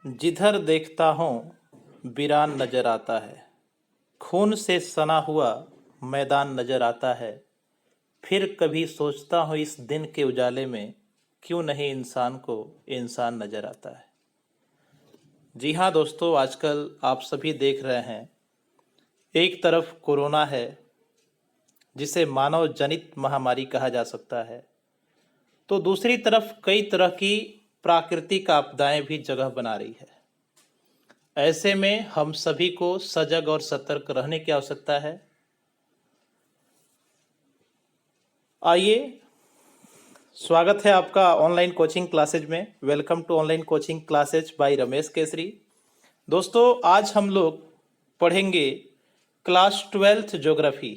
जिधर देखता हूँ वीरान नजर आता है। खून से सना हुआ मैदान नजर आता है। फिर कभी सोचता हूँ इस दिन के उजाले में क्यों नहीं इंसान को इंसान नजर आता है। जी हाँ दोस्तों, आजकल आप सभी देख रहे हैं, एक तरफ कोरोना है जिसे मानव जनित महामारी कहा जा सकता है, तो दूसरी तरफ कई तरह की प्राकृतिक आपदाएं भी जगह बना रही है। ऐसे में हम सभी को सजग और सतर्क रहने की आवश्यकता है। आइए, स्वागत है आपका ऑनलाइन कोचिंग क्लासेज में। Welcome to online coaching classes by Ramesh Kesari. दोस्तों, आज हम लोग पढ़ेंगे क्लास 12th ज्योग्राफी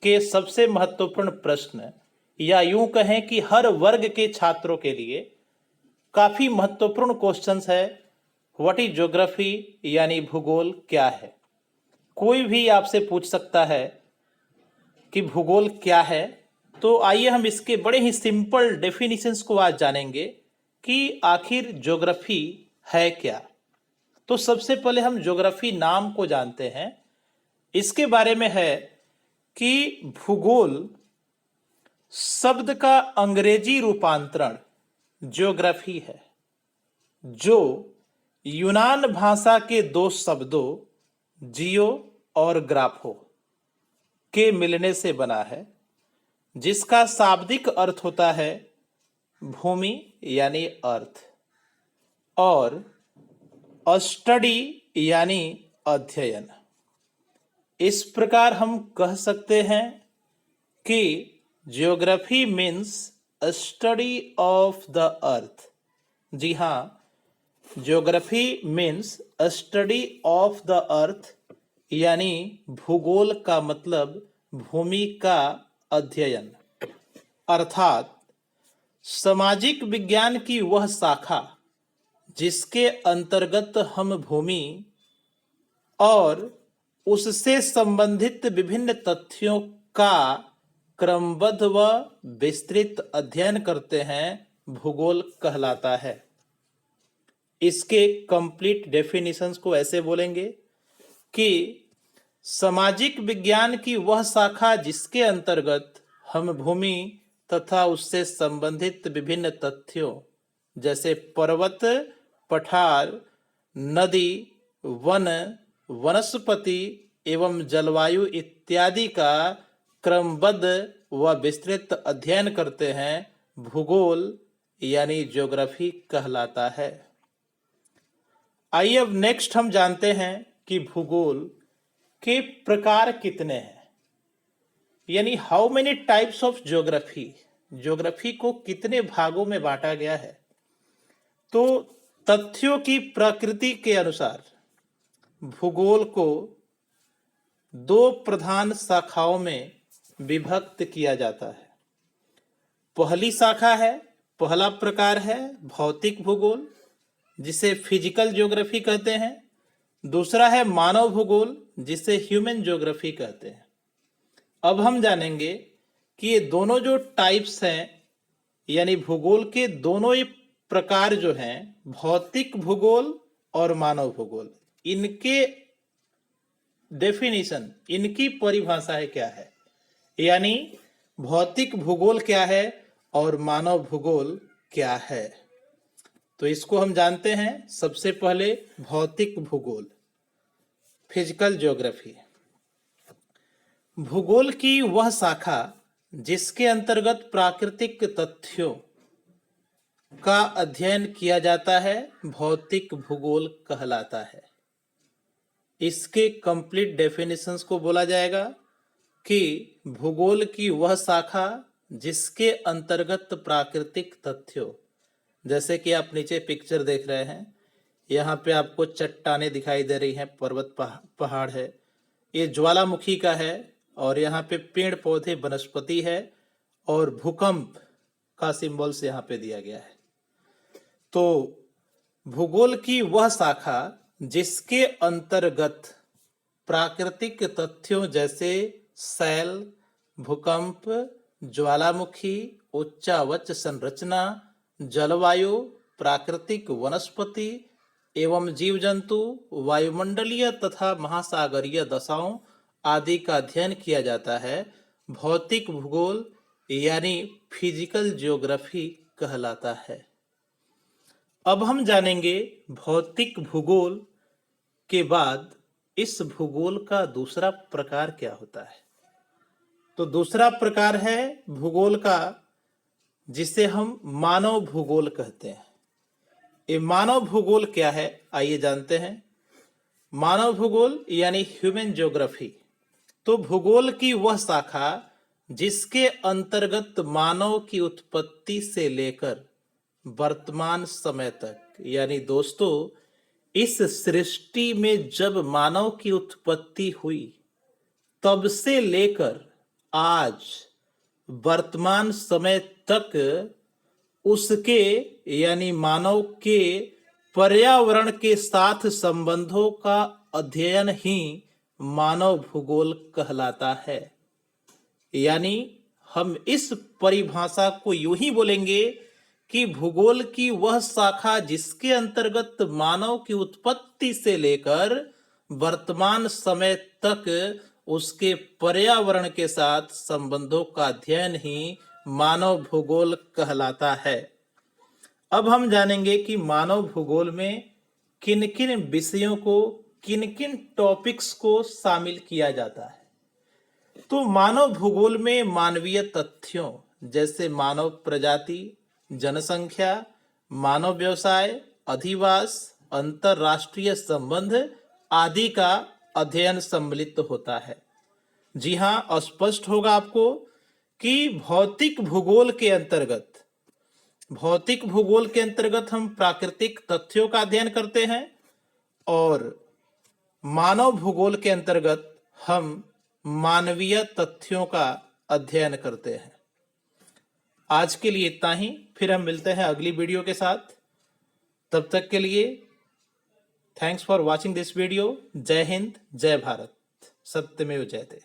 के सबसे महत्वपूर्ण प्रश्न, या यूं कहें कि हर वर्ग के छात्रों के लिए काफी महत्वपूर्ण क्वेश्चंस है। व्हाट इज ज्योग्राफी, यानी भूगोल क्या है। कोई भी आपसे पूछ सकता है कि भूगोल क्या है, तो आइए हम इसके बड़े ही सिंपल डेफिनेशंस को आज जानेंगे कि आखिर ज्योग्राफी है क्या। तो सबसे पहले हम ज्योग्राफी नाम को जानते हैं। इसके बारे में है कि भूगोल शब्द का अंग्रेजी रूपांतरण ज्योग्राफी है, जो यूनान भाषा के दो शब्दों जियो और ग्राफो के मिलने से बना है, जिसका शाब्दिक अर्थ होता है भूमि यानी अर्थ, और स्टडी यानी अध्ययन। इस प्रकार हम कह सकते हैं कि geography means study of the earth. जी हाँ, geography means study of the earth, यानी भूगोल का मतलब भूमि का अध्ययन, अर्थात सामाजिक विज्ञान की वह शाखा जिसके अंतर्गत हम भूमि और उससे संबंधित विभिन्न तथ्यों का क्रमबद्ध व विस्तृत अध्ययन करते हैं, भूगोल कहलाता है। इसके कंप्लीट डेफिनेशंस को ऐसे बोलेंगे कि सामाजिक विज्ञान की वह शाखा जिसके अंतर्गत हम भूमि तथा उससे संबंधित विभिन्न तथ्यों जैसे पर्वत, पठार, नदी, वन, वनस्पति एवं जलवायु इत्यादि का क्रमबद्ध व विस्तृत अध्ययन करते हैं, भूगोल यानी ज्योग्राफी कहलाता है। आइए अब नेक्स्ट हम जानते हैं कि भूगोल के प्रकार कितने हैं, यानी how many types of geography. Geography को कितने भागों में बांटा गया है। तो तथ्यों की प्रकृति के अनुसार भूगोल को दो प्रधान शाखाओं में विभक्त किया जाता है। पहली शाखा है, पहला प्रकार है भौतिक भूगोल, जिसे फिजिकल ज्योग्राफी कहते हैं। दूसरा है मानव भूगोल, जिसे ह्यूमन ज्योग्राफी कहते हैं। अब हम जानेंगे कि ये दोनों जो टाइप्स हैं, यानी भूगोल के दोनों ही प्रकार जो हैं, भौतिक भूगोल और मानव भूगोल, इनके डेफिनेशन, इनकी परिभाषाएं क्या है, यानी भौतिक भूगोल क्या है और मानव भूगोल क्या है। तो इसको हम जानते हैं। सबसे पहले भौतिक भूगोल, फिजिकल ज्योग्राफी। भूगोल की वह शाखा जिसके अंतर्गत प्राकृतिक तथ्यों का अध्ययन किया जाता है, भौतिक भूगोल कहलाता है। इसके कंप्लीट डेफिनेशंस को बोला जाएगा कि भूगोल की वह शाखा जिसके अंतर्गत प्राकृतिक तथ्यों, जैसे कि आप नीचे पिक्चर देख रहे हैं, यहाँ पे आपको चट्टानें दिखाई दे रही हैं, पर्वत पहाड़ है, ये ज्वालामुखी का है, और यहाँ पे पेड़ पौधे वनस्पति है, और भूकंप का सिंबल्स यहाँ पे दिया गया है। तो भूगोल की वह शाखा जिसके अंतर्गत प्राकृतिक तथ्यों जैसे शैल, भूकंप, ज्वालामुखी, उच्चावच संरचना, जलवायु, प्राकृतिक वनस्पति एवं जीव जंतु, वायुमंडलीय तथा महासागरीय दशाओं आदि का अध्ययन किया जाता है, भौतिक भूगोल यानी फिजिकल ज्योग्राफी कहलाता है। अब हम जानेंगे भौतिक भूगोल के बाद इस भूगोल का दूसरा प्रकार क्या होता है। तो दूसरा प्रकार है भूगोल का जिसे हम मानव भूगोल कहते हैं। ये मानव भूगोल क्या है, आइए जानते हैं। मानव भूगोल यानी ह्यूमन ज्योग्राफी तो भूगोल की वह शाखा जिसके अंतर्गत मानव की उत्पत्ति से लेकर वर्तमान समय तक, यानी दोस्तों इस सृष्टि में जब मानव की उत्पत्ति हुई तब से लेकर आज वर्तमान समय तक उसके यानी मानव के पर्यावरण के साथ संबंधों का अध्ययन ही मानव भूगोल कहलाता है। यानी हम इस परिभाषा को यूं ही बोलेंगे कि भूगोल की वह शाखा जिसके अंतर्गत मानव की उत्पत्ति से लेकर वर्तमान समय तक उसके पर्यावरण के साथ संबंधों का अध्ययन ही मानव भूगोल कहलाता है। अब हम जानेंगे कि मानव भूगोल में किन किन विषयों को, किन किन टॉपिक्स को शामिल किया जाता है। तो मानव भूगोल में मानवीय तथ्यों जैसे मानव प्रजाति, जनसंख्या, मानव व्यवसाय, अधिवास, अंतरराष्ट्रीय संबंध आदि का अध्ययन सम्मिलित होता है। जी हाँ, स्पष्ट होगा आपको कि भौतिक भूगोल के अंतर्गत हम प्राकृतिक तथ्यों का अध्ययन करते हैं और मानव भूगोल के अंतर्गत हम मानवीय तथ्यों का अध्ययन करते हैं। आज के लिए इतना ही, फिर हम मिलते हैं अगली वीडियो के साथ। तब तक के लिए thanks for watching this video. जय हिंद, जय भारत, सत्यमेव जयते।